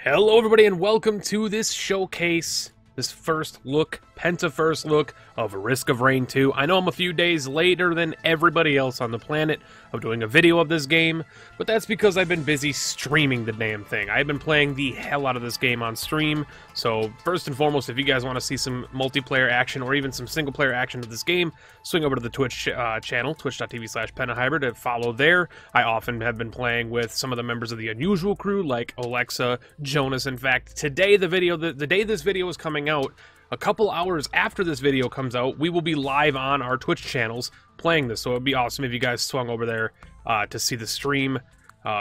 Hello everybody and welcome to this showcase, this first look, Penta first look of Risk of Rain 2. I know I'm a few days later than everybody else on the planet of doing a video of this game, but that's because I've been busy streaming the damn thing. I've been playing the hell out of this game on stream, so first and foremost, if you guys want to see some multiplayer action or even some single player action of this game, swing over to the Twitch channel, twitch.tv/pentahybrid, to follow there. I often have been playing with some of the members of the Unusual crew, like Alexa, Jonas. In fact, today, the day this video is coming out, a couple hours after this video comes out, we will be live on our Twitch channels playing this, so it would be awesome if you guys swung over there to see the stream,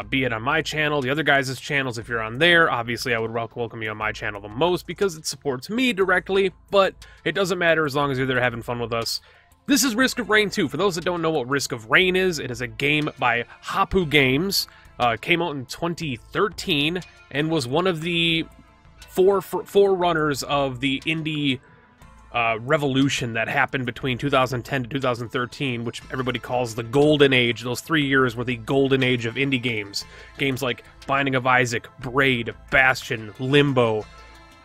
be it on my channel, the other guys' channels. If you're on there, obviously I would welcome you on my channel the most because it supports me directly, but it doesn't matter as long as you're there having fun with us. This is Risk of Rain 2. For those that don't know what Risk of Rain is, it is a game by Hapu Games. Came out in 2013 and was one of the forerunners of the indie revolution that happened between 2010 to 2013, which everybody calls the Golden Age. Those 3 years were the Golden Age of indie games. Games like Binding of Isaac, Braid, Bastion, Limbo,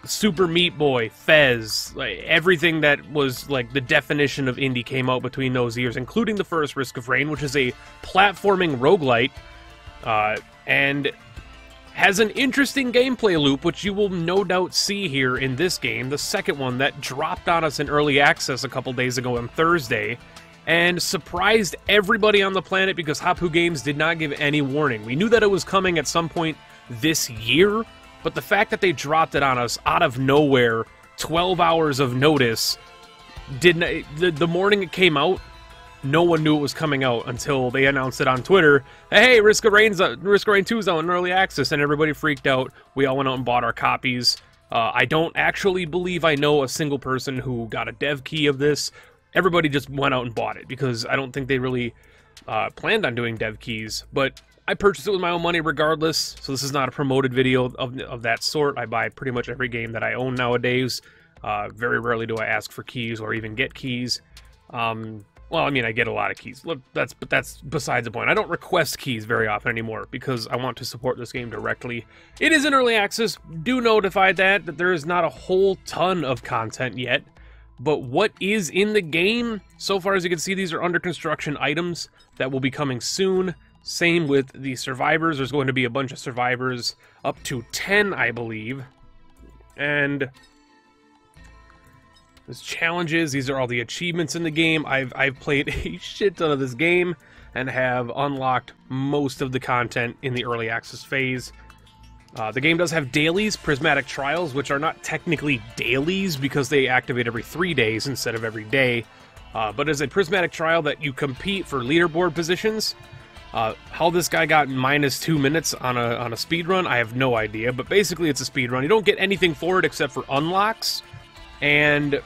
Super Meat Boy, Fez, like everything that was like the definition of indie came out between those years, including the first Risk of Rain, which is a platforming roguelite, and has an interesting gameplay loop, which you will no doubt see here in this game, the second one that dropped on us in early access a couple days ago on Thursday, and surprised everybody on the planet because Hapu Games did not give any warning. We knew that it was coming at some point this year, but the fact that they dropped it on us out of nowhere, 12 hours of notice, the morning it came out, no one knew it was coming out until they announced it on Twitter. Hey, Risk of Rain 2 is out in early access, and everybody freaked out. We all went out and bought our copies. I don't actually believe I know a single person who got a dev key of this. Everybody just went out and bought it because I don't think they really planned on doing dev keys, but I purchased it with my own money regardless, so this is not a promoted video of that sort. I buy pretty much every game that I own nowadays. Very rarely do I ask for keys or even get keys. Well, I mean, I get a lot of keys, but that's besides the point. I don't request keys very often anymore because I want to support this game directly. It is in early access. Do notify that there is not a whole ton of content yet, but what is in the game, so far as you can see, these are under construction items that will be coming soon. Same with the survivors. There's going to be a bunch of survivors, up to 10, I believe. And there's challenges. These are all the achievements in the game. I've played a shit ton of this game and have unlocked most of the content in the early access phase. The game does have dailies, prismatic trials, which are not technically dailies because they activate every 3 days instead of every day. But as a prismatic trial that you compete for leaderboard positions. How this guy got -2 minutes on a speed run, I have no idea. But basically, it's a speed run. You don't get anything for it except for unlocks, and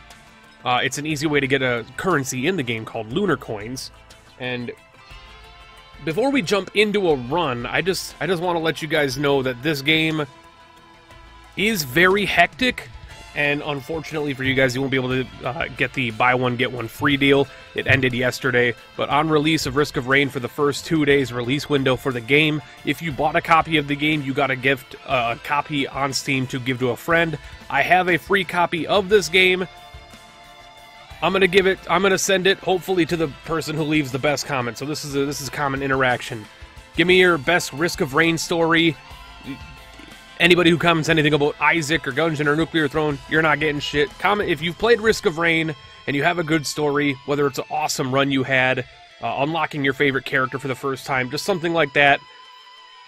it's an easy way to get a currency in the game called lunar coins. And before we jump into a run, I just want to let you guys know that this game is very hectic. And unfortunately for you guys, you won't be able to get the buy one, get one free deal. It ended yesterday. But on release of Risk of Rain, for the first 2 days release window for the game, if you bought a copy of the game, you got a gift, a copy on Steam to give to a friend. I have a free copy of this game. I'm gonna send it, hopefully, to the person who leaves the best comment. So this is common interaction. Give me your best Risk of Rain story. Anybody who comments anything about Isaac or Gungeon or Nuclear Throne, you're not getting shit. Comment if you've played Risk of Rain and you have a good story, whether it's an awesome run you had, unlocking your favorite character for the first time, just something like that.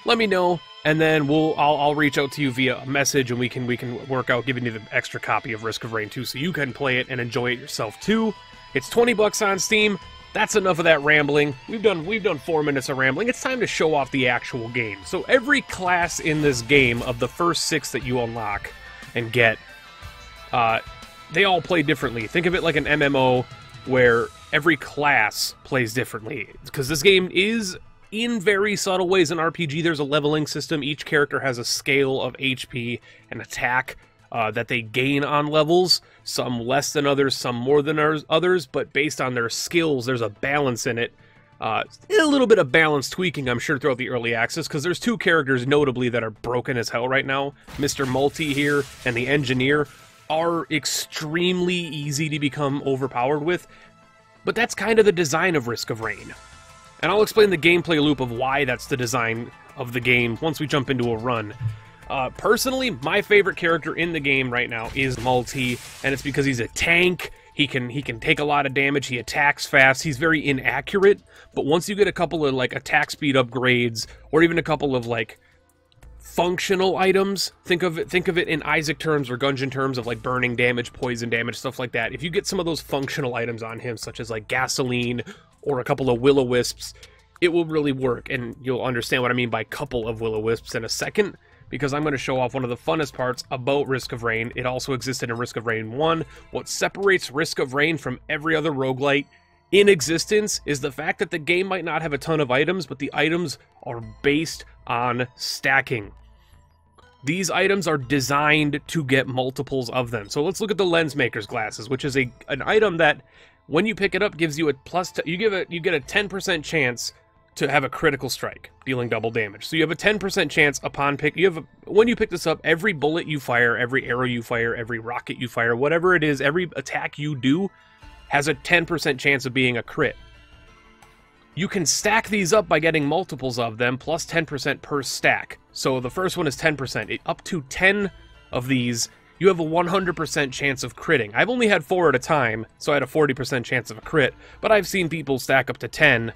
Let me know, and then I'll reach out to you via a message, and we can work out giving you the extra copy of Risk of Rain 2 so you can play it and enjoy it yourself too. It's 20 bucks on Steam. That's enough of that rambling. We've done 4 minutes of rambling. It's time to show off the actual game. So every class in this game, of the first 6 that you unlock and get, they all play differently. Think of it like an MMO where every class plays differently. Because this game is, in very subtle ways, an RPG. There's a leveling system. Each character has a scale of HP and attack that they gain on levels, some less than others, some more than others, but based on their skills, there's a balance in it. A little bit of balance tweaking, I'm sure, throughout the early access, because there's two characters notably that are broken as hell right now. Mr. Multi here and the Engineer are extremely easy to become overpowered with, but that's kind of the design of Risk of Rain. And I'll explain the gameplay loop of why that's the design of the game once we jump into a run. Personally, my favorite character in the game right now is Multi, and it's because he's a tank. He can take a lot of damage, he attacks fast, he's very inaccurate, but once you get a couple of like attack speed upgrades, or even a couple of like functional items, think of it in Isaac terms or Gungeon terms of like burning damage, poison damage, stuff like that. If you get some of those functional items on him, such as like gasoline or a couple of will-o-wisps, it will really work, and you'll understand what I mean by couple of will-o-wisps in a second, because I'm going to show off one of the funnest parts about Risk of Rain. It also existed in Risk of Rain 1. What separates Risk of Rain from every other roguelite in existence is the fact that the game might not have a ton of items, but the items are based on stacking. These items are designed to get multiples of them. So let's look at the Lens Maker's Glasses, which is an item that, when you pick it up, gives you a you get a 10% chance to have a critical strike, dealing double damage. So you have a 10% chance upon pick. When you pick this up, every bullet you fire, every arrow you fire, every rocket you fire, whatever it is, every attack you do has a 10% chance of being a crit. You can stack these up by getting multiples of them, plus 10% per stack. So the first one is 10%. Up to 10 of these, you have a 100% chance of critting. I've only had 4 at a time, so I had a 40% chance of a crit, but I've seen people stack up to 10,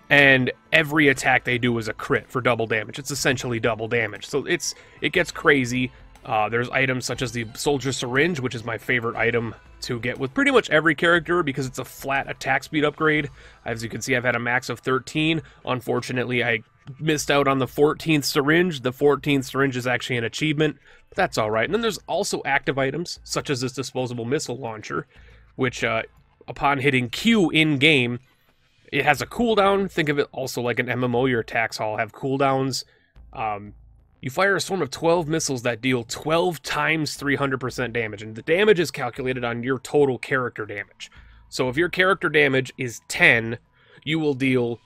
and every attack they do is a crit for double damage. It's essentially double damage. So it gets crazy. There's items such as the Soldier Syringe, which is my favorite item to get with pretty much every character because it's a flat attack speed upgrade. As you can see, I've had a max of 13. Unfortunately, I missed out on the 14th syringe. The 14th syringe is actually an achievement, but that's all right. And then there's also active items, such as this disposable missile launcher, which upon hitting Q in-game, it has a cooldown. Think of it also like an MMO. Your attacks all have cooldowns. You fire a swarm of 12 missiles that deal 12 times 300% damage, and the damage is calculated on your total character damage. So if your character damage is 10, you will deal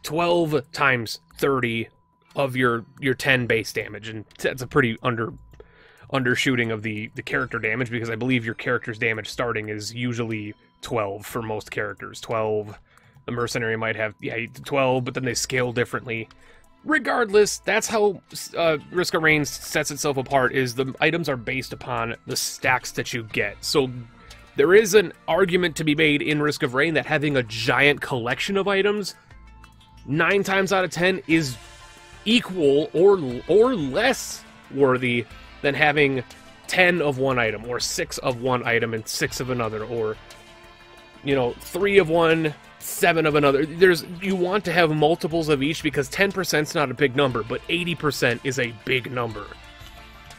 12 times 30 of your 10 base damage, and that's a pretty undershooting of the character damage, because I believe your character's damage starting is usually 12 for most characters. 12. The mercenary might have 12, but then they scale differently. Regardless, that's how Risk of Rain sets itself apart, is the items are based upon the stacks that you get. So there is an argument to be made in Risk of Rain that having a giant collection of items 9 times out of 10 is equal or less worthy than having 10 of one item, or 6 of one item and 6 of another, or 3 of one, 7 of another. You want to have multiples of each, because 10% is not a big number, but 80% is a big number.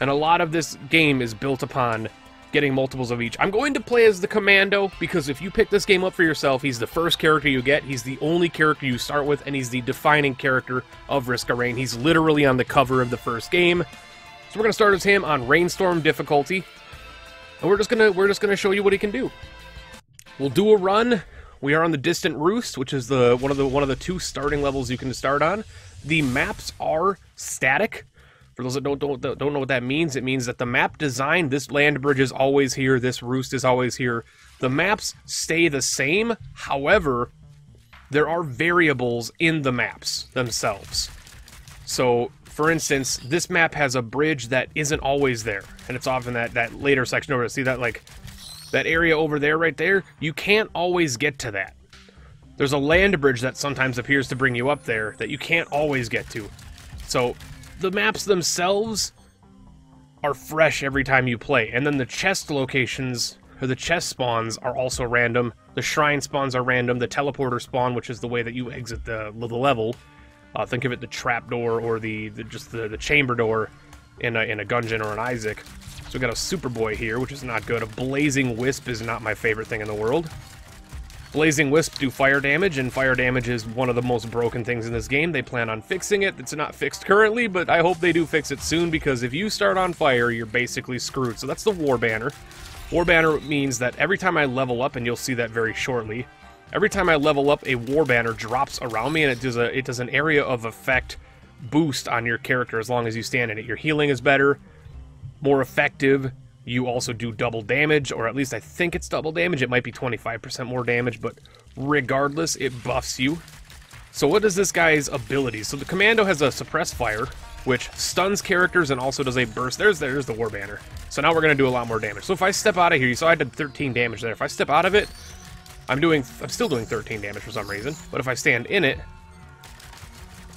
And a lot of this game is built upon getting multiples of each. I'm going to play as the Commando, because if you pick this game up for yourself, he's the first character you get, he's the only character you start with, and he's the defining character of Risk of Rain. He's literally on the cover of the first game. So we're going to start as him on Rainstorm difficulty, and we're just gonna show you what he can do. We'll do a run. We are on the Distant Roost, which is one of the 2 starting levels you can start on. The maps are static. For those that don't know what that means, it means that the map design, this land bridge is always here, this roost is always here. The maps stay the same. However, there are variables in the maps themselves. So, for instance, this map has a bridge that isn't always there, and it's often that later section over. See that, like, that area over there, right there? You can't always get to that. There's a land bridge that sometimes appears to bring you up there that you can't always get to. So the maps themselves are fresh every time you play. And then the chest locations, or the chest spawns, are also random. The shrine spawns are random. The teleporter spawn, which is the way that you exit the level. Think of it the trap door, or the chamber door in a Gungeon or an Isaac. So we got a Superboy here, which is not good. A Blazing Wisp is not my favorite thing in the world. Blazing Wisps do fire damage, and fire damage is one of the most broken things in this game. They plan on fixing it. It's not fixed currently, but I hope they do fix it soon, because if you start on fire, you're basically screwed. So that's the War Banner. War Banner means that every time I level up, and you'll see that very shortly, Every time I level up, a war banner drops around me, and it does an area of effect boost on your character as long as you stand in it. Your healing is better, more effective. You also do double damage, or at least I think it's double damage. It might be 25% more damage, but regardless, it buffs you. So what is this guy's abilities? So the commando has a suppress fire, which stuns characters and also does a burst. There's the war banner. So now we're going to do a lot more damage. So if I step out of here, you saw I did 13 damage there. If I step out of it, I'm still doing 13 damage for some reason. But if I stand in it,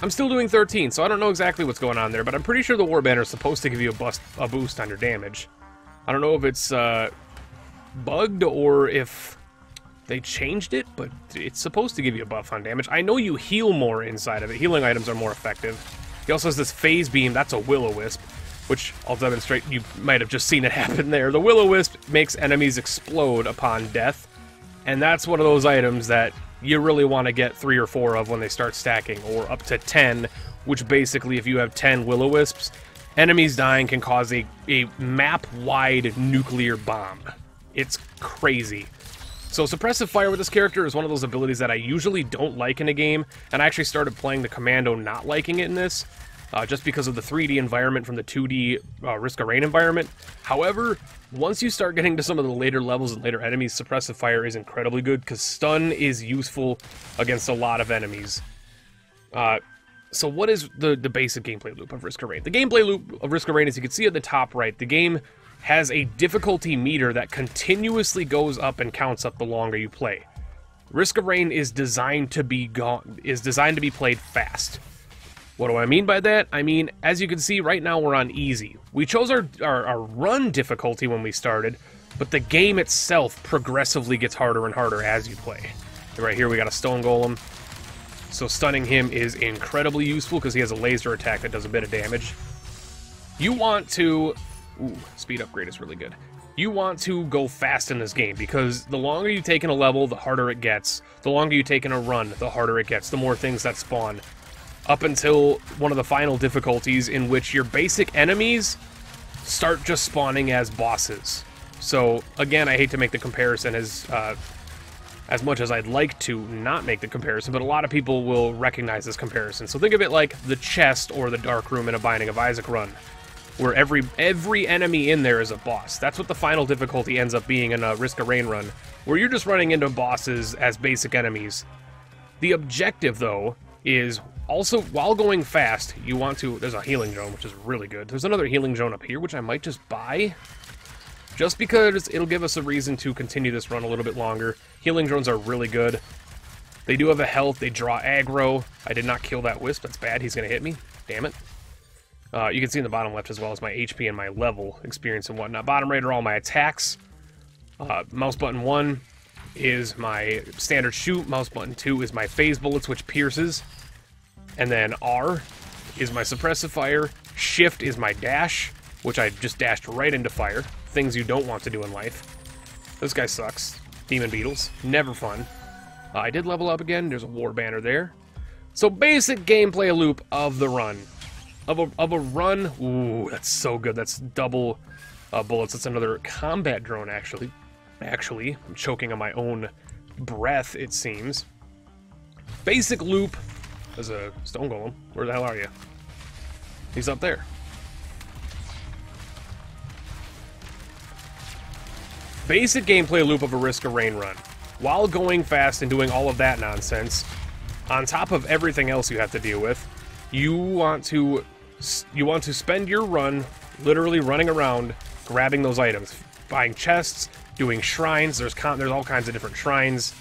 I'm still doing 13. So I don't know exactly what's going on there, but I'm pretty sure the war banner is supposed to give you a boost on your damage. I don't know if it's bugged or if they changed it, but it's supposed to give you a buff on damage. I know you heal more inside of it. Healing items are more effective. He also has this phase beam. That's a will-o-wisp, which I'll demonstrate. You might have just seen it happen there. The will-o-wisp makes enemies explode upon death, and that's one of those items that you really want to get 3 or 4 of when they start stacking, or up to 10, which basically, if you have 10 will-o-wisps, enemies dying can cause a map-wide nuclear bomb. It's crazy. So suppressive fire with this character is one of those abilities that I usually don't like in a game, and I actually started playing the commando not liking it in this, just because of the 3D environment from the 2D Risk of Rain environment. However, once you start getting to some of the later levels and later enemies, suppressive fire is incredibly good, because stun is useful against a lot of enemies. So what is the basic gameplay loop of Risk of Rain? The gameplay loop of Risk of Rain, as you can see at the top right, the game has a difficulty meter that continuously goes up and counts up the longer you play. Risk of Rain is designed to be played fast. What do I mean by that? I mean, as you can see, right now we're on easy. We chose our run difficulty when we started, but the game itself progressively gets harder and harder as you play. Right here we got a stone golem. So stunning him is incredibly useful because he has a laser attack that does a bit of damage. You want to... Ooh, speed upgrade is really good. You want to go fast in this game because the longer you take in a level, the harder it gets. The longer you take in a run, the harder it gets. The more things that spawn. Up until one of the final difficulties in which your basic enemies start just spawning as bosses. So, again, I hate to make the comparison as much as I'd like to not make the comparison, but a lot of people will recognize this comparison. So think of it like the chest or the dark room in a Binding of Isaac run, where every enemy in there is a boss. That's what the final difficulty ends up being in a Risk of Rain run, where you're just running into bosses as basic enemies. The objective, though, is also, while going fast, you want to... There's a healing zone, which is really good. There's another healing zone up here, which I might just buy, just because it'll give us a reason to continue this run a little bit longer. Healing zones are really good. They do have a health. They draw aggro. I did not kill that wisp. That's bad. He's going to hit me. Damn it. You can see in the bottom left as well as my HP and my level, experience and whatnot. Bottom right are all my attacks. Mouse button 1 is my standard shoot. Mouse button 2 is my phase bullets, which pierces. And then R is my suppressive fire. Shift is my dash, which I just dashed right into fire. Things you don't want to do in life. This guy sucks. Demon beetles. Never fun. I did level up again. There's a war banner there. So basic gameplay loop of the run. Of a run. Ooh, that's so good. That's double bullets. That's another combat drone, actually. I'm choking on my own breath, it seems. Basic loop. There's a stone golem. Where the hell are you? He's up there. Basic gameplay loop of a Risk of Rain run. While going fast and doing all of that nonsense, on top of everything else you have to deal with, you want to spend your run literally running around, grabbing those items, buying chests, doing shrines. There's all kinds of different shrines.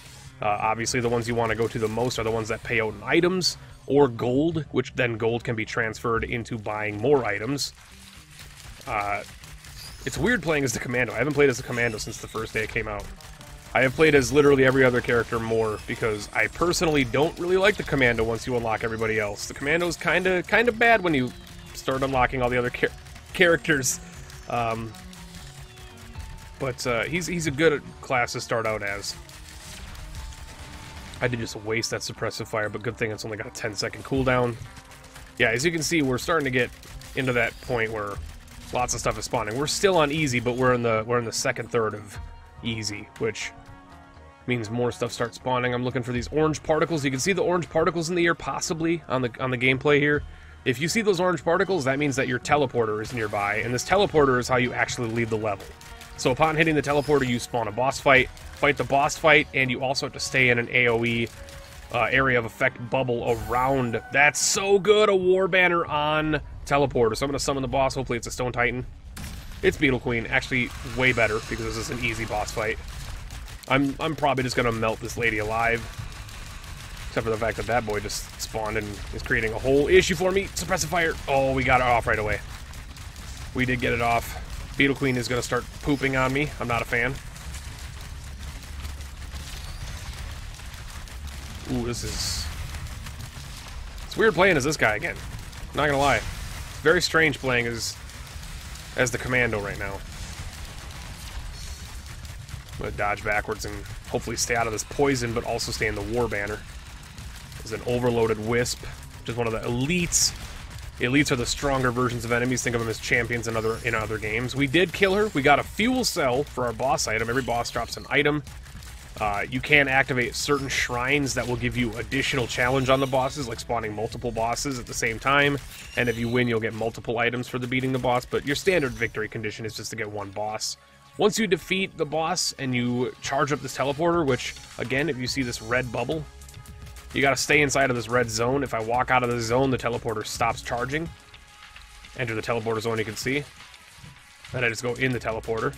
Obviously, the ones you want to go to the most are the ones that pay out in items, or gold, which then gold can be transferred into buying more items. It's weird playing as the commando. I haven't played as the commando since the first day it came out. I have played as literally every other character more, because I personally don't really like the commando once you unlock everybody else. The commando's kind of bad when you start unlocking all the other characters. But he's a good class to start out as. I did just waste that suppressive fire, but good thing it's only got a 10-second cooldown. Yeah, as you can see, we're starting to get into that point where lots of stuff is spawning. We're still on easy, but we're in the second third of easy, which Means more stuff starts spawning. I'm looking for these orange particles. You can see the orange particles in the air possibly on the gameplay here. If you see those orange particles, that means that your teleporter is nearby, and this teleporter is how you actually leave the level. So upon hitting the teleporter, you spawn a boss fight, fight the boss fight, and you also have to stay in an AoE area of effect bubble around. That's so good, a war banner on teleporter. So I'm going to summon the boss. Hopefully it's a Stone Titan. It's Beetle Queen. Actually, way better, because this is an easy boss fight. I'm probably just going to melt this lady alive. Except for the fact that that boy just spawned and is creating a whole issue for me. Suppressive fire. Oh, we got it off right away. We did get it off. Beetle Queen is going to start pooping on me. I'm not a fan. Ooh, this is... It's weird playing as this guy again. Not gonna lie. It's very strange playing as the Commando right now. I'm gonna dodge backwards and hopefully stay out of this poison, but also stay in the war banner. There's an overloaded Wisp, which is one of the elites. Elites are the stronger versions of enemies. Think of them as champions in other games. We did kill her. We got a fuel cell for our boss item. Every boss drops an item. You can activate certain shrines that will give you additional challenge on the bosses, like spawning multiple bosses at the same time. And if you win, you'll get multiple items for beating the boss. But your standard victory condition is just to get one boss. Once you defeat the boss and you charge up this teleporter, which, again, if you see this red bubble, you gotta stay inside of this red zone. If I walk out of the zone, the teleporter stops charging. Enter the teleporter zone, you can see. Then I just go in the teleporter.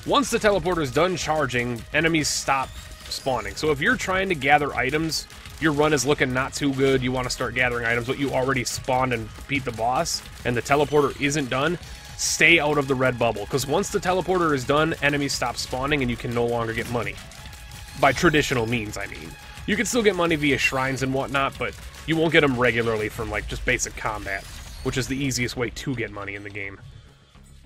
Once the teleporter is done charging, enemies stop spawning. So if you're trying to gather items, your run is looking not too good, you want to start gathering items, but you already spawned and beat the boss, and the teleporter isn't done, stay out of the red bubble. Because once the teleporter is done, enemies stop spawning and you can no longer get money. By traditional means, I mean. You can still get money via shrines and whatnot, but you won't get them regularly from, like, just basic combat, which is the easiest way to get money in the game.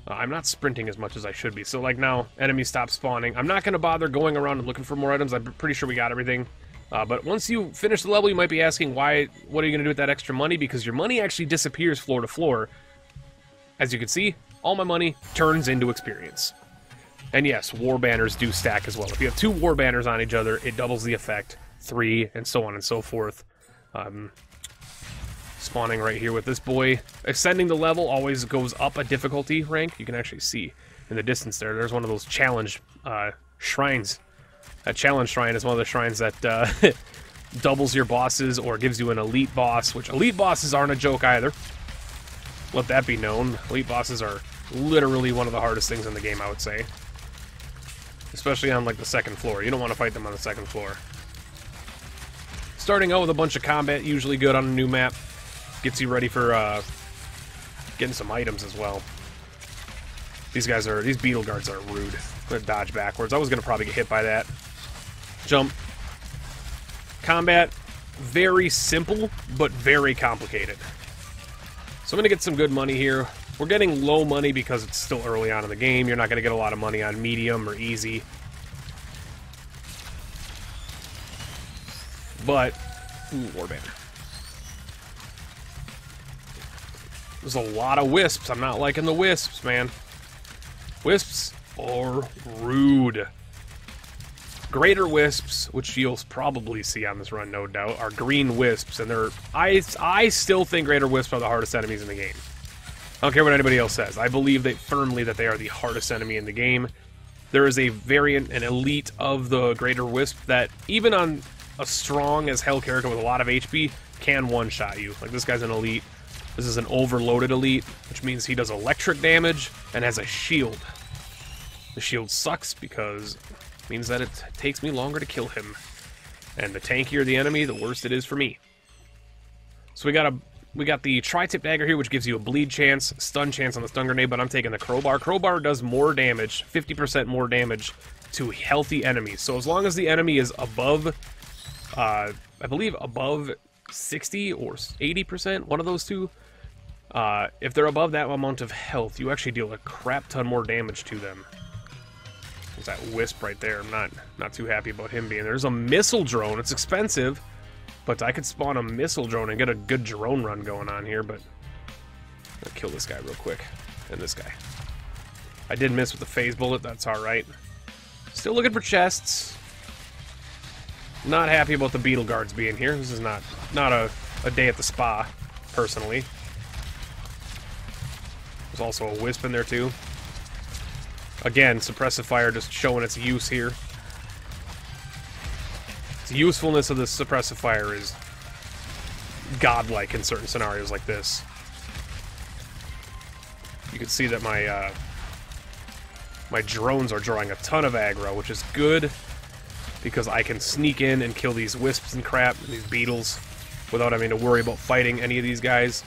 I'm not sprinting as much as I should be, so, like, now, enemies stop spawning. I'm not going to bother going around and looking for more items. I'm pretty sure we got everything. But once you finish the level, you might be asking, what are you going to do with that extra money? Because your money actually disappears floor to floor. As you can see, all my money turns into experience. And yes, war banners do stack as well. If you have 2 war banners on each other, it doubles the effect. 3, and so on and so forth. Spawning right here with this boy. Ascending the level always goes up a difficulty rank. You can actually see in the distance there. There's one of those challenge shrines. A challenge shrine is one of the shrines that doubles your bosses or gives you an elite boss, which elite bosses aren't a joke either. Let that be known. Elite bosses are literally one of the hardest things in the game, I would say. Especially on, like, the second floor. You don't want to fight them on the second floor. Starting out with a bunch of combat, usually good on a new map. Gets you ready for getting some items as well. These beetle guards are rude. I'm gonna dodge backwards. I was gonna probably get hit by that. Jump. Combat, very simple, but very complicated. So I'm gonna get some good money here. We're getting low money because it's still early on in the game. You're not gonna get a lot of money on medium or easy. But, ooh, warband. There's a lot of wisps. I'm not liking the wisps, man. Wisps are rude. Greater wisps, which you'll probably see on this run, no doubt, are green wisps, and I still think greater wisps are the hardest enemies in the game. I don't care what anybody else says. I believe firmly that they are the hardest enemy in the game. There is a variant, an elite of the greater wisp that, even on a strong as hell character with a lot of HP, can one-shot you. Like, this guy's an elite. This is an overloaded elite, which means he does electric damage and has a shield. The shield sucks because it means that it takes me longer to kill him. And the tankier the enemy, the worse it is for me. So we got the tri-tip dagger here, which gives you a bleed chance, stun chance on the stun grenade, but I'm taking the crowbar. Crowbar does more damage, 50% more damage to healthy enemies. So as long as the enemy is above, I believe above 60 or 80%, one of those two. If they're above that amount of health, you actually deal a crap ton more damage to them. There's that wisp right there. I'm not too happy about him being there. There's a missile drone. It's expensive, but I could spawn a missile drone and get a good drone run going on here, but I'm gonna kill this guy real quick. And this guy. I did miss with the phase bullet. That's alright. Still looking for chests. Not happy about the beetle guards being here. This is not a day at the spa, personally. There's also a wisp in there, too. Again, suppressive fire just showing its use here. The usefulness of this suppressive fire is godlike in certain scenarios like this. You can see that my my drones are drawing a ton of aggro, which is good because I can sneak in and kill these wisps and crap, these beetles, without having to worry about fighting any of these guys.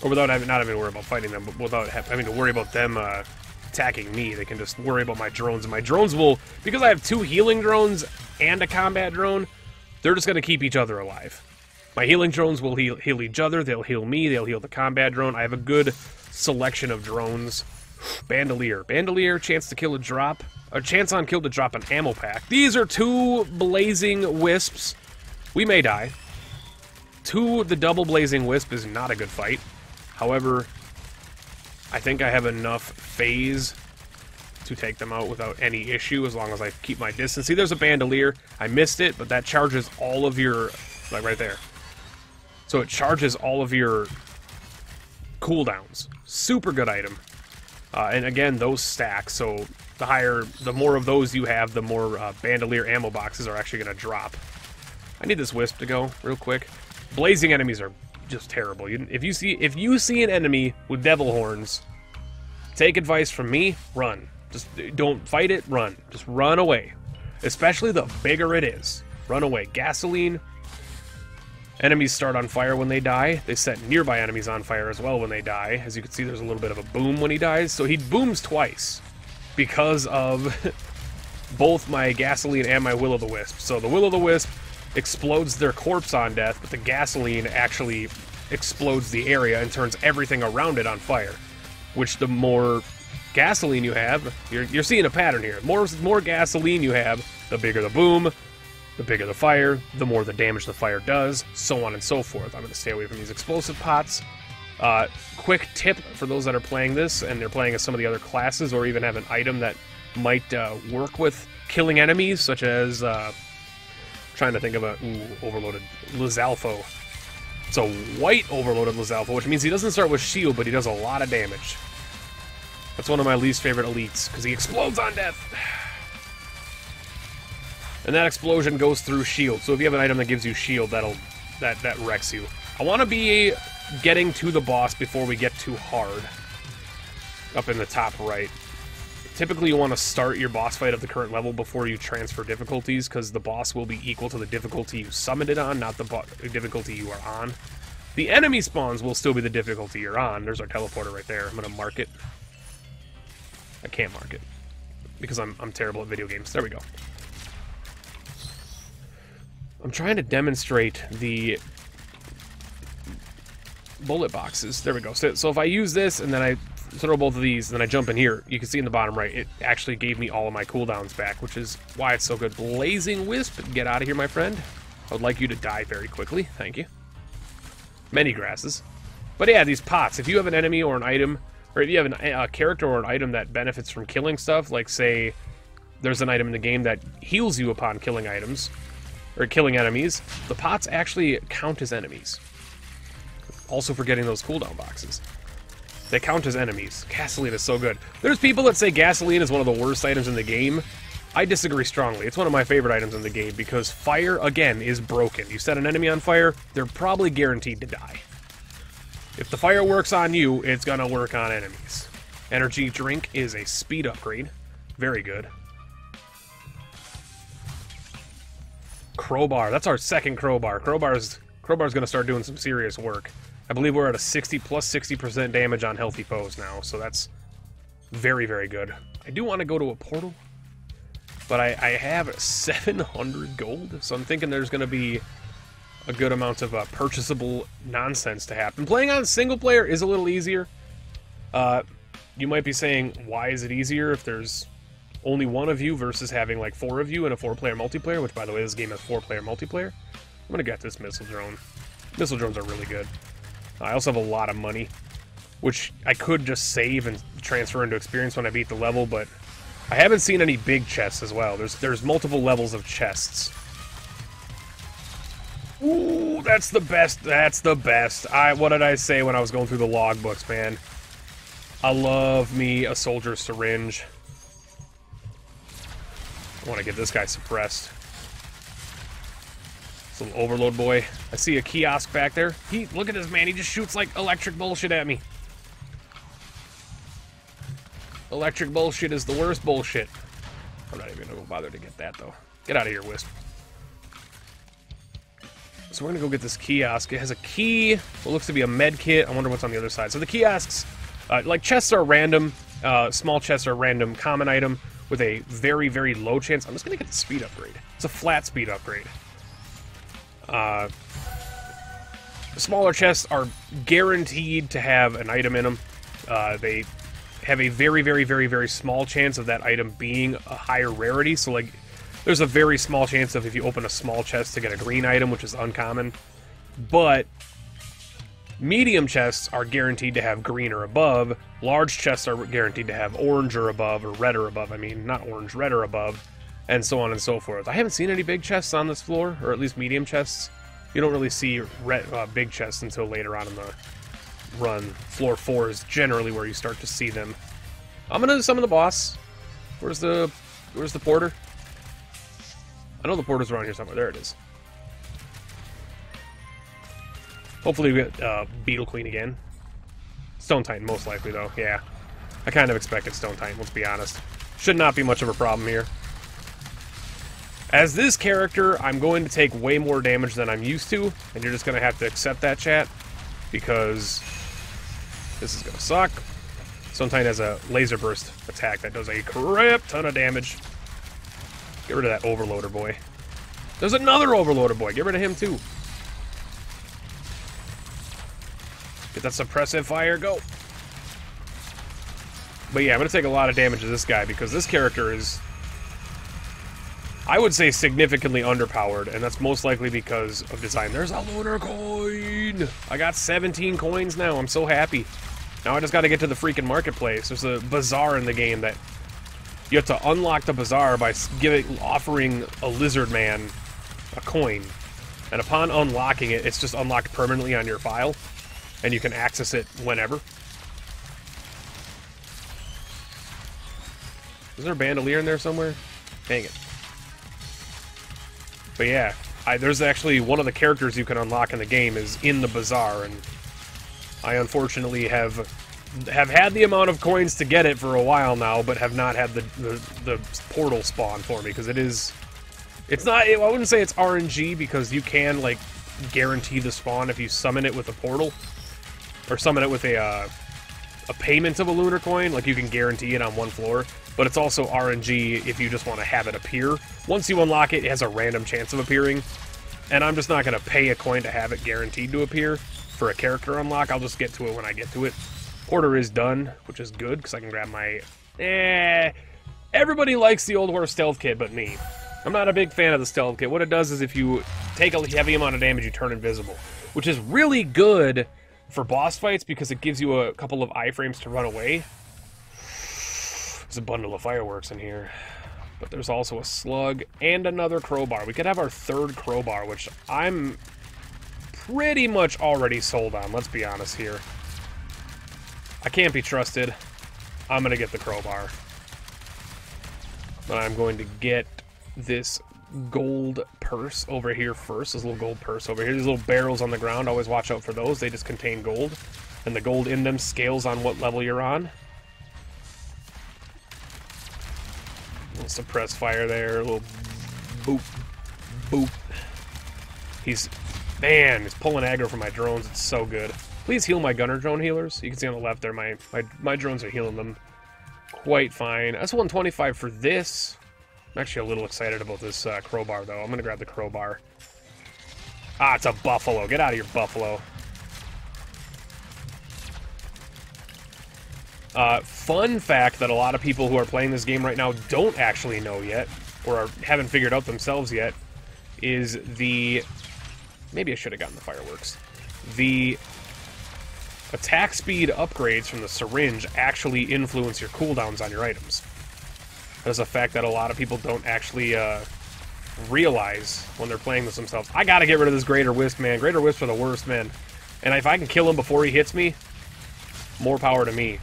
Or without having, not having to worry about fighting them, but without having to worry about them attacking me. They can just worry about my drones, and my drones will, because I have 2 healing drones and a combat drone, they're just going to keep each other alive. My healing drones will heal each other, they'll heal me, they'll heal the combat drone. I have a good selection of drones. Bandolier. Bandolier, chance to kill a drop. A chance on kill to drop an ammo pack. These are 2 blazing wisps. We may die. 2, the double blazing wisp is not a good fight. However, I think I have enough phase to take them out without any issue as long as I keep my distance. See, there's a bandolier. I missed it, but that charges all of your... like right there. So it charges all of your cooldowns. Super good item. And again, those stack, so the more of those you have, the more bandolier ammo boxes are actually going to drop. I need this wisp to go real quick. Blazing enemies are just terrible. If you see an enemy with devil horns, take advice from me, run. Just don't fight it, run. Just run away. Especially the bigger it is. Run away. Gasoline. Enemies start on fire when they die. They set nearby enemies on fire as well when they die. As you can see, there's a little bit of a boom when he dies. So he booms twice because of both my gasoline and my will-o'-the-wisp. So the will-o'-the-wisp explodes their corpse on death, but the gasoline actually explodes the area and turns everything around it on fire. Which the more gasoline you have, you're seeing a pattern here. More gasoline you have, the bigger the boom. The bigger the fire, the more the damage the fire does, so on and so forth. I'm going to stay away from these explosive pots. Quick tip for those that are playing this, and they're playing as some of the other classes, or even have an item that might work with killing enemies, such as, trying to think of a, overloaded Lizalfo. It's a white overloaded Lizalfo, which means he doesn't start with shield, but he does a lot of damage. That's one of my least favorite elites, because he explodes on death. And that explosion goes through shield. So if you have an item that gives you shield, that wrecks you. I want to be getting to the boss before we get too hard. Up in the top right. Typically you want to start your boss fight at the current level before you transfer difficulties, because the boss will be equal to the difficulty you summoned it on, not the difficulty you are on. The enemy spawns will still be the difficulty you're on. There's our teleporter right there. I'm going to mark it. I can't mark it, because I'm terrible at video games. There we go. I'm trying to demonstrate the bullet boxes. There we go. So if I use this and then I throw both of these and then I jump in here, you can see in the bottom right, it actually gave me all of my cooldowns back, which is why it's so good. Blazing Wisp, get out of here, my friend. I would like you to die very quickly. Thank you. Many grasses. But yeah, these pots, if you have an enemy or an item, or if you have a character or an item that benefits from killing stuff, like say there's an item in the game that heals you upon killing items, or killing enemies, the pots actually count as enemies. Also forgetting those cooldown boxes. They count as enemies. Gasoline is so good. There's people that say gasoline is one of the worst items in the game. I disagree strongly. It's one of my favorite items in the game because fire, again, is broken. You set an enemy on fire, they're probably guaranteed to die. If the fire works on you, it's gonna work on enemies. Energy drink is a speed upgrade. Very good. Crowbar. That's our second crowbar. Crowbar's going to start doing some serious work. I believe we're at a 60% damage on healthy foes now, so that's very, very good. I do want to go to a portal, but I have 700 gold, so I'm thinking there's going to be a good amount of purchasable nonsense to happen. Playing on single player is a little easier. You might be saying, why is it easier if there's only one of you versus having like 4 of you in a 4-player multiplayer, which by the way, this game has 4-player multiplayer. I'm gonna get this missile drone. Missile drones are really good. I also have a lot of money, which I could just save and transfer into experience when I beat the level, but I haven't seen any big chests as well. There's multiple levels of chests. Ooh, that's the best. That's the best. What did I say when I was going through the logbooks, man? I love me a soldier's syringe. I want to get this guy suppressed. This little overload boy. I see a kiosk back there. Look at this, man. He just shoots like electric bullshit at me. Electric bullshit is the worst bullshit. I'm not even gonna bother to get that, though. Get out of here, Wisp. So we're gonna go get this kiosk. It has a key, what looks to be a med kit. I wonder what's on the other side. So the kiosks, like chests are random, small chests are random common item with a very, very low chance. I'm just gonna get the speed upgrade. It's a flat speed upgrade. The smaller chests are guaranteed to have an item in them. They have a very, very, very, very small chance of that item being a higher rarity. So, like, there's a very small chance of if you open a small chest to get a green item, which is uncommon. But medium chests are guaranteed to have green or above. Large chests are guaranteed to have orange or above, or red or above. I mean, not orange, red or above, and so on and so forth. I haven't seen any big chests on this floor, or at least medium chests. You don't really see big chests until later on in the run. Floor 4 is generally where you start to see them. I'm gonna summon the boss. Where's the porter? I know the porter's around here somewhere. There it is. Hopefully we get Beetle Queen again. Stone Titan, most likely, though. Yeah. I kind of expected Stone Titan, let's be honest. Should not be much of a problem here. As this character, I'm going to take way more damage than I'm used to, and you're just going to have to accept that, chat, because this is going to suck. Stone Titan has a laser burst attack that does a crap ton of damage. Get rid of that overloader boy. There's another overloader boy. Get rid of him, too. Get that suppressive fire. Go. But yeah, I'm going to take a lot of damage to this guy because this character is, I would say, significantly underpowered, and that's most likely because of design. There's a lunar coin! I got 17 coins now. I'm so happy. Now I just got to get to the freaking marketplace. There's a bazaar in the game that you have to unlock the bazaar by offering a lizard man a coin. And upon unlocking it, it's just unlocked permanently on your file, and you can access it whenever. Is there a bandolier in there somewhere? Dang it. But yeah, there's actually one of the characters you can unlock in the game is in the bazaar, and I unfortunately have had the amount of coins to get it for a while now, but have not had the portal spawn for me, because it's not, I wouldn't say it's RNG, because you can, like, guarantee the spawn if you summon it with a portal, or summon it with a payment of a lunar coin. Like, you can guarantee it on one floor, but it's also RNG if you just want to have it appear. Once you unlock it, it has a random chance of appearing, and I'm just not going to pay a coin to have it guaranteed to appear for a character unlock. I'll just get to it when I get to it. Order is done, which is good, because I can grab my... Everybody likes the Old Horse Stealth Kit but me. I'm not a big fan of the Stealth Kit. What it does is if you take a heavy amount of damage, you turn invisible, which is really good for boss fights because it gives you a couple of iframes to run away. There's a bundle of fireworks in here. But there's also a slug and another crowbar. We could have our third crowbar, which I'm pretty much already sold on, let's be honest here. I can't be trusted. I'm going to get the crowbar. But I'm going to get this gold purse over here first. This little gold purse over here. These little barrels on the ground, always watch out for those. They just contain gold. And the gold in them scales on what level you're on. A little suppress fire there. A little boop. Boop. He's pulling aggro for my drones. It's so good. Please heal my gunner drone healers. You can see on the left there, my drones are healing them quite fine. That's 125 for this. I'm actually a little excited about this crowbar, though. I'm going to grab the crowbar. Ah, it's a buffalo. Get out of here, buffalo. Fun fact that a lot of people who are playing this game right now don't actually know yet, or haven't figured out themselves yet, is the... Maybe I should have gotten the fireworks. The attack speed upgrades from the syringe actually influence your cooldowns on your items. That's a fact that a lot of people don't actually realize when they're playing this themselves. I gotta get rid of this Greater Wisp, man. Greater Wisps are the worst, man. And if I can kill him before he hits me, more power to me.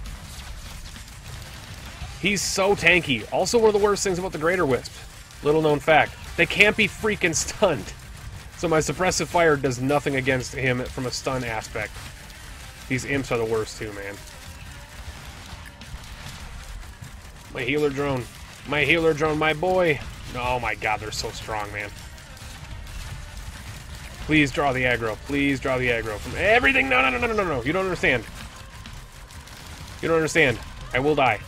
He's so tanky. Also, one of the worst things about the Greater Wisp, little known fact, they can't be freaking stunned. So my suppressive fire does nothing against him from a stun aspect. These imps are the worst too, man. My healer drone. My healer drone, my boy. Oh my god, they're so strong, man. Please draw the aggro. Please draw the aggro from everything. No, no, no, no, no, no. You don't understand. You don't understand. I will die.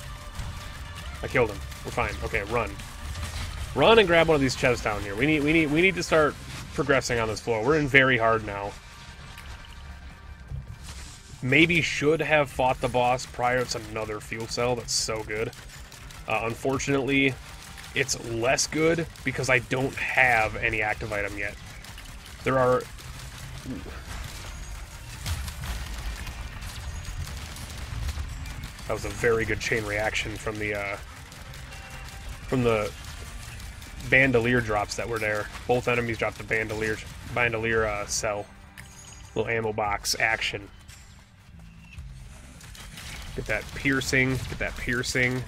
I killed him. We're fine. Okay, run. Run and grab one of these chests down here. We need to start progressing on this floor. We're in very hard now. Maybe should have fought the boss prior. It's another fuel cell. That's so good. Unfortunately, it's less good because I don't have any active item yet. There are... That was a very good chain reaction from the bandolier drops that were there. Both enemies dropped the bandolier cell. Little ammo box action. Get that piercing. Get that piercing.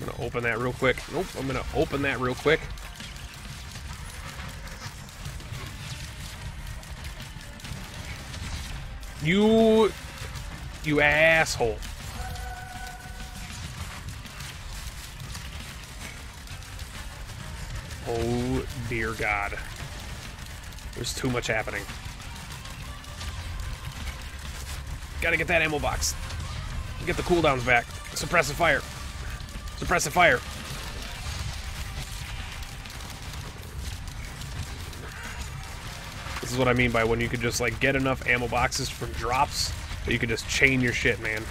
I'm gonna open that real quick. Nope, I'm gonna open that real quick. You asshole. Oh, dear God. There's too much happening. Gotta get that ammo box. Get the cooldowns back. Suppressive fire. Suppressive fire. This is what I mean by when you could just, like, get enough ammo boxes from drops that you could just chain your shit, man.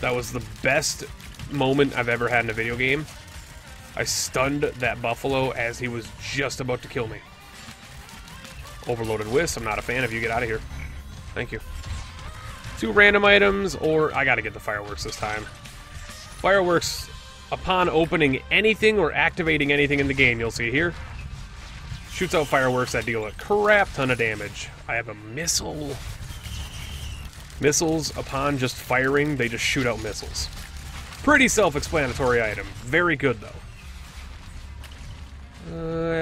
That was the best moment I've ever had in a video game. I stunned that buffalo as he was just about to kill me. Overloaded Wisp, I'm not a fan of you. Get out of here. Thank you. 2 random items, or I gotta get the fireworks this time. Fireworks, upon opening anything or activating anything in the game, you'll see here, shoots out fireworks that deal a crap ton of damage. I have a missile. Missiles, upon just firing, they just shoot out missiles. Pretty self-explanatory item. Very good, though.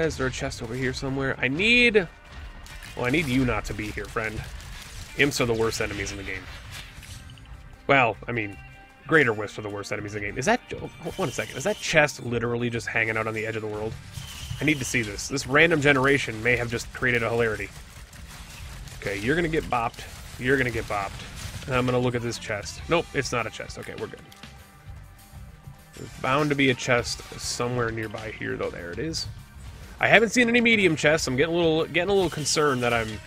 Is there a chest over here somewhere? I need... Well, I need you not to be here, friend. Imps are the worst enemies in the game. Well, I mean, Greater Wisps are the worst enemies in the game. Is that... Oh, hold on a second. Is that chest literally just hanging out on the edge of the world? I need to see this. This random generation may have just created a hilarity. Okay, you're gonna get bopped. You're gonna get bopped. And I'm gonna look at this chest. Nope, it's not a chest. Okay, we're good. There's bound to be a chest somewhere nearby here, though. There it is. I haven't seen any medium chests. I'm getting a little concerned that I'm...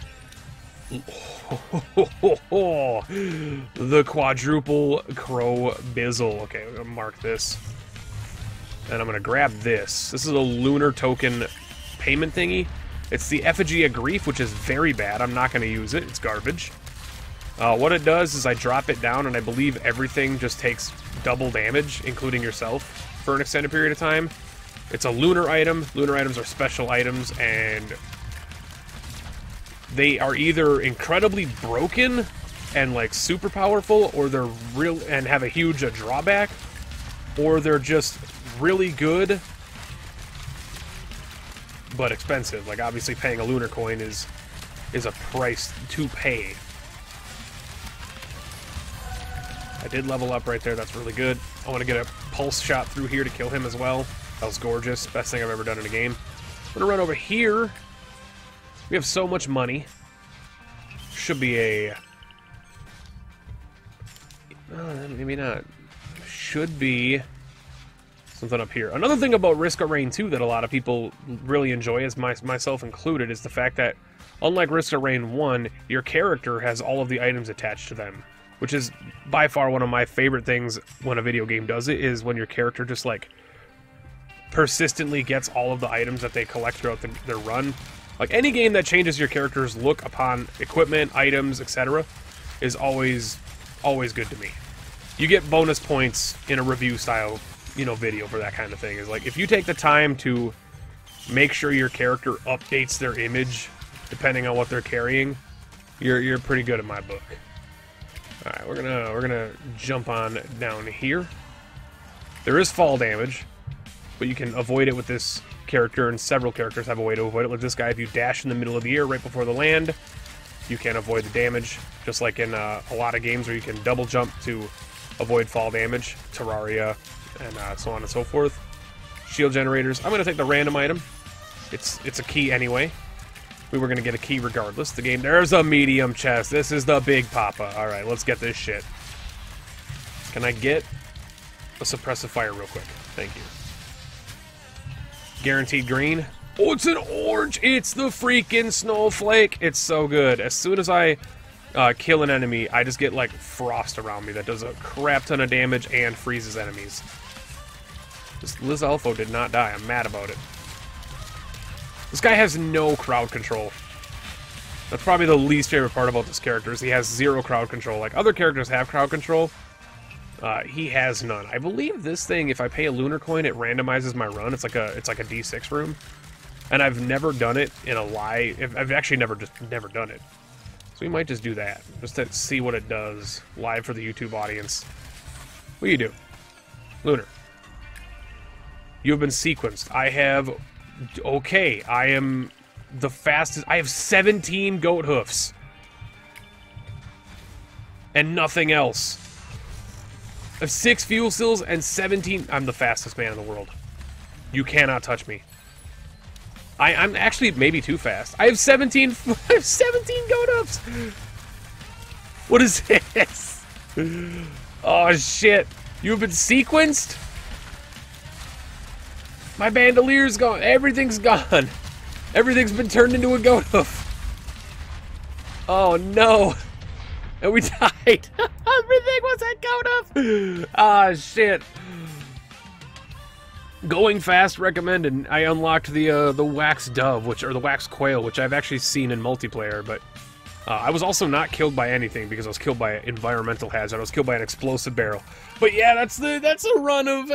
The quadruple crow bizzle. Okay, I'm gonna mark this. And I'm gonna grab this. This is a lunar token payment thingy. It's the Effigy of Grief, which is very bad. I'm not gonna use it. It's garbage. What it does is I drop it down, and I believe everything just takes double damage, including yourself, for an extended period of time. It's a lunar item. Lunar items are special items, and they are either incredibly broken and, like, super powerful, or they're real and have a huge drawback, or they're just really good but expensive. Like, obviously paying a lunar coin is a price to pay. I did level up right there. That's really good. I want to get a pulse shot through here to kill him as well. That was gorgeous. Best thing I've ever done in a game. I'm going to run over here. We have so much money. Should be a... maybe not. Should be something up here. Another thing about Risk of Rain 2 that a lot of people really enjoy, as myself included, is the fact that, unlike Risk of Rain 1, your character has all of the items attached to them. Which is by far one of my favorite things when a video game does it, is when your character just, like, persistently gets all of the items that they collect throughout their run. Like, any game that changes your character's look upon equipment, items, etc. is always good to me. You get bonus points in a review style, you know, video for that kind of thing. Is like, if you take the time to make sure your character updates their image depending on what they're carrying, you're pretty good in my book. All right, we're gonna jump on down here. There is fall damage, but you can avoid it with this character, and several characters have a way to avoid it. Like this guy, if you dash in the middle of the air right before the land, you can avoid the damage, just like in a lot of games where you can double jump to avoid fall damage, Terraria, and so on and so forth. Shield generators. I'm going to take the random item. It's a key anyway. We were going to get a key regardless. The game. There's a medium chest. This is the big papa. All right, let's get this shit. Can I get a suppressive fire real quick? Thank you. Guaranteed green. Oh, it's an orange! It's the freaking snowflake! It's so good. As soon as I kill an enemy, I just get, like, frost around me that does a crap ton of damage and freezes enemies. This Liz Alpho did not die. I'm mad about it. This guy has no crowd control. That's probably the least favorite part about this character, is he has zero crowd control. Like, other characters have crowd control. He has none. I believe this thing, if I pay a lunar coin, it randomizes my run. It's like a D6 room. And I've never done it in a live... I've actually never done it. So we might just do that, just to see what it does live for the YouTube audience. What do you do? Lunar. You have been sequenced. I have... Okay, I am the fastest... I have 17 goat hoofs. And nothing else. I have 6 fuel cells and 17... I'm the fastest man in the world. You cannot touch me. I'm actually maybe too fast. I have 17 goat hoofs! What is this? Oh, shit. You've been sequenced? My bandoleer's gone. Everything's gone. Everything's been turned into a goat hoof. Oh, no. And we died. Everything was a goat hoof. Ah, shit. Going fast recommended. I unlocked the wax dove, or the wax quail, which I've actually seen in multiplayer, but I was also not killed by anything because I was killed by an environmental hazard. I was killed by an explosive barrel. But yeah, that's a run of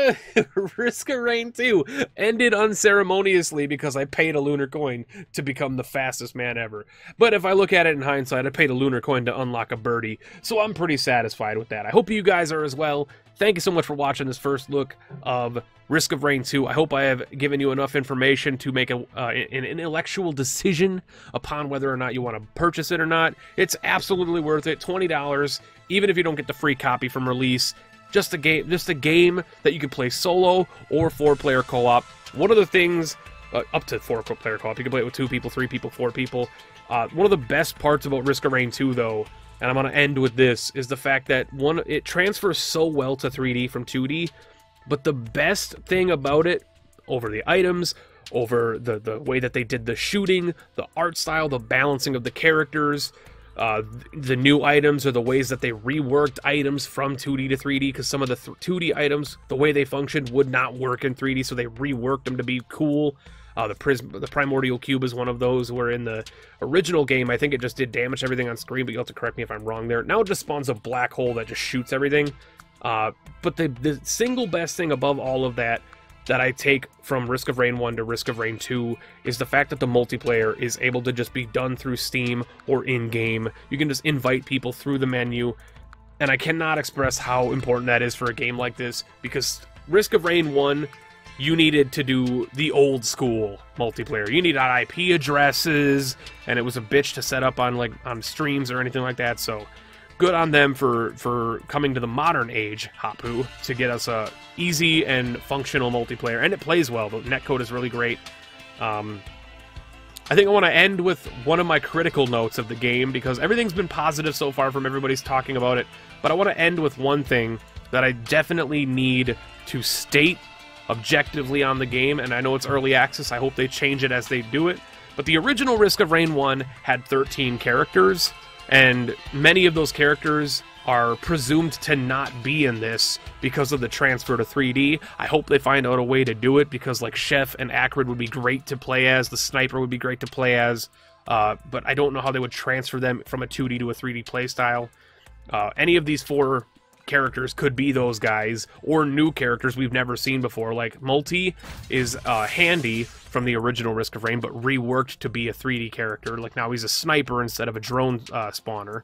Risk of Rain 2. Ended unceremoniously because I paid a lunar coin to become the fastest man ever. But if I look at it in hindsight, I paid a lunar coin to unlock a birdie, so I'm pretty satisfied with that. I hope you guys are as well. Thank you so much for watching this first look of Risk of Rain 2. I hope I have given you enough information to make an intellectual decision upon whether or not you want to purchase it or not. It's absolutely worth it. $20, even if you don't get the free copy from release. Just a game that you can play solo or 4-player co-op. One of the things, up to 4-player co-op, you can play it with 2 people, 3 people, 4 people. One of the best parts about Risk of Rain 2, though, and I'm going to end with this, is the fact that, it transfers so well to 3D from 2D, but the best thing about it, over the items, over the way that they did the shooting, the art style, the balancing of the characters, the new items, or the ways that they reworked items from 2D to 3D, because some of the 2D items, the way they functioned, would not work in 3D, so they reworked them to be cool. The Primordial Cube is one of those, where in the original game, I think it just did damage to everything on screen, but you'll have to correct me if I'm wrong there. Now it just spawns a black hole that just shoots everything. But the single best thing above all of that I take from Risk of Rain 1 to Risk of Rain 2 is the fact that the multiplayer is able to just be done through Steam or in-game. You can just invite people through the menu, and I cannot express how important that is for a game like this, because Risk of Rain 1... you needed to do the old school multiplayer. You needed IP addresses, and it was a bitch to set up on streams or anything like that. So good on them for coming to the modern age, Hapu, to get us a easy and functional multiplayer. And it plays well. The netcode is really great. I think I want to end with one of my critical notes of the game, because everything's been positive so far from everybody's talking about it. But I want to end with one thing that I definitely need to state objectively on the game, and I know it's early access, I hope they change it as they do it, but the original Risk of Rain 1 had 13 characters, and many of those characters are presumed to not be in this because of the transfer to 3D. I hope they find out a way to do it, because like Chef and Acrid would be great to play as, the Sniper would be great to play as, but I don't know how they would transfer them from a 2D to a 3D playstyle. Any of these 4 characters could be those guys, or new characters we've never seen before. Like Multi is Handy from the original Risk of Rain, but reworked to be a 3D character. Like now he's a sniper instead of a drone spawner.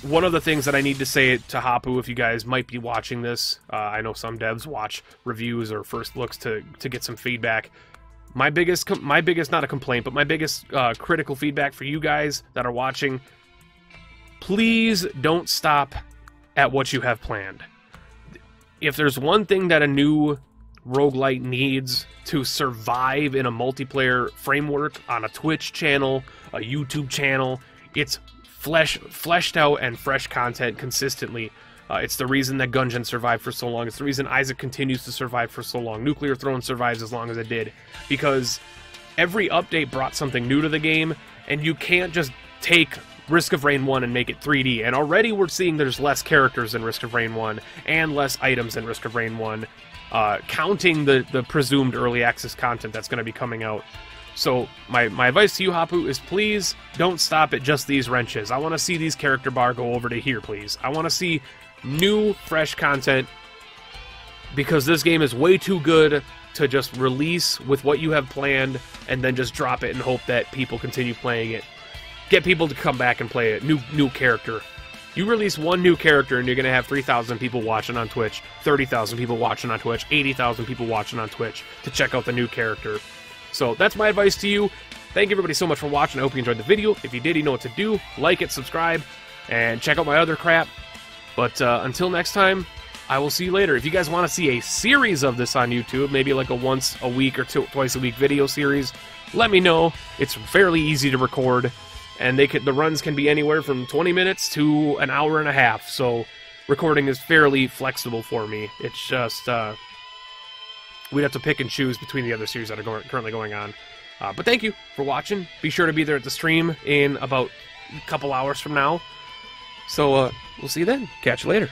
One of the things that I need to say to Hapu, if you guys might be watching this, I know some devs watch reviews or first looks to get some feedback. My biggest, not a complaint, but my biggest critical feedback for you guys that are watching: please don't stop at what you have planned. If there's one thing that a new roguelite needs to survive in a multiplayer framework on a Twitch channel, a YouTube channel, it's fleshed out and fresh content consistently. It's the reason that Gungeon survived for so long. It's the reason Isaac continues to survive for so long. Nuclear Throne survives as long as it did, because every update brought something new to the game, and you can't just take Risk of Rain 1 and make it 3D. And already we're seeing there's less characters in Risk of Rain 1 and less items in Risk of Rain 1, counting the presumed early access content that's going to be coming out. So my advice to you, Hapu, is please don't stop at just these wrenches. I want to see these character bar go over to here, please. I want to see new, fresh content, because this game is way too good to just release with what you have planned and then just drop it and hope that people continue playing it. Get people to come back and play it. New character. You release one new character and you're going to have 3,000 people watching on Twitch, 30,000 people watching on Twitch, 80,000 people watching on Twitch to check out the new character. So that's my advice to you. Thank you everybody so much for watching. I hope you enjoyed the video. If you did, you know what to do. Like it, subscribe, and check out my other crap. But until next time, I will see you later. If you guys want to see a series of this on YouTube, maybe like a once a week or twice a week video series, let me know. It's fairly easy to record, and the runs can be anywhere from 20 minutes to an hour and a half. So recording is fairly flexible for me. It's just we'd have to pick and choose between the other series that are currently going on. But thank you for watching. Be sure to be there at the stream in about a couple hours from now. So we'll see you then. Catch you later.